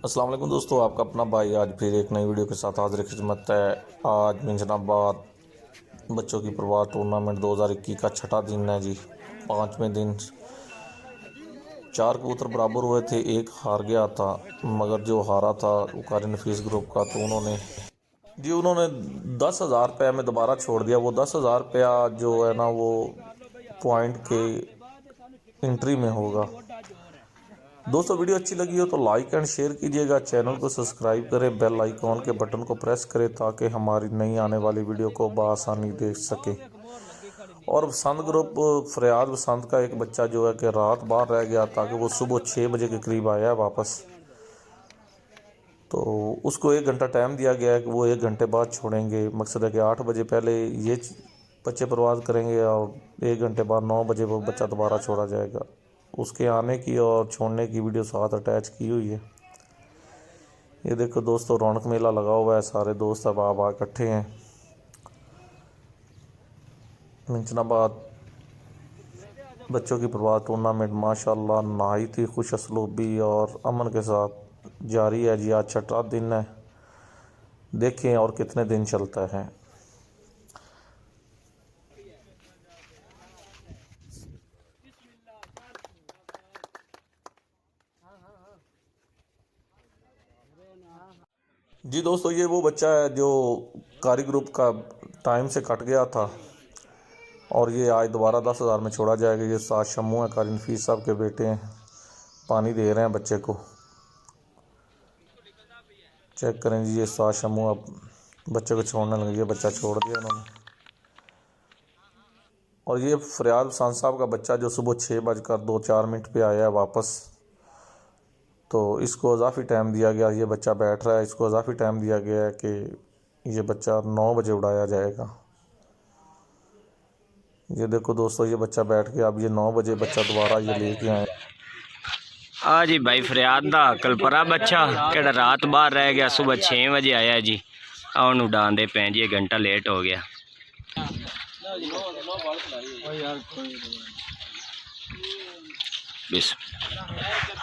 अस्सलाम वालेकुम दोस्तों, आपका अपना भाई आज फिर एक नई वीडियो के साथ हाजिर खिदमत है। आज मिंजनाबाद बच्चों की प्रवाह टूर्नामेंट 2021 का छठा दिन है जी। पाँचवें दिन 4 कबूतर बराबर हुए थे, एक हार गया था, मगर जो हारा था वो कारी नफीस ग्रुप का। तो उन्होंने 10,000 रुपया में दोबारा छोड़ दिया। वो 10,000 रुपया जो है ना, वो पॉइंट के एंट्री में होगा। दोस्तों, वीडियो अच्छी लगी हो तो लाइक एंड शेयर कीजिएगा, चैनल को सब्सक्राइब करें, बेल आइकॉन के बटन को प्रेस करें ताकि हमारी नई आने वाली वीडियो को बआसानी देख सकें। और बसंत ग्रुप फरियाद बसंत का एक बच्चा जो है कि रात बाहर रह गया ताकि वो सुबह 6 बजे के करीब आया वापस। तो उसको 1 घंटा टाइम दिया गया है कि वो 1 घंटे बाद छोड़ेंगे। मकसद है कि 8 बजे पहले ये बच्चे परवाज़ करेंगे और 1 घंटे बाद 9 बजे वो बच्चा दोबारा छोड़ा जाएगा। उसके आने की और छोड़ने की वीडियो साथ अटैच की हुई है। ये देखो दोस्तों, रौनक मेला लगा हुआ है, सारे दोस्त अब आप इकट्ठे हैं। मिंजनाबाद बच्चों की प्रवाह टूर्नामेंट माशाल्लाह नहायत ही खुश असलूबी और अमन के साथ जारी है जी। आज छठा दिन है, देखें और कितने दिन चलता है। जी दोस्तों, ये वो बच्चा है जो कारी ग्रुप का टाइम से कट गया था और ये आज दोबारा 10,000 में छोड़ा जाएगा। ये साथ शम्मू है, कारी नफीस साहब के बेटे हैं, पानी दे रहे हैं बच्चे को। चेक करें जी, ये साथ शम्मू अब बच्चे को छोड़ने लगे। ये बच्चा छोड़ दिया इन्होंने। और ये फरियाद बसंत साहब का बच्चा जो सुबह 6:02-4 पे आया है वापस। तो इसको इजाफी टाइम दिया गया, ये बच्चा बैठ रहा है, इसको इजाफी टाइम दिया गया है कि ये बच्चा 9 बजे उड़ाया जाएगा। ये देखो दोस्तों, ये बच्चा बैठ गया। अब ये 9 बजे बच्चा दोबारा ये लेके आए। हाँ जी भाई, फरियाद दा कलपरा बच्चा केड़ा रात बाहर रह गया, सुबह 6 बजे आया जी। आउन उड़ान दे पे जी, 1 घंटा लेट हो गया। बिस्मिल्लाह।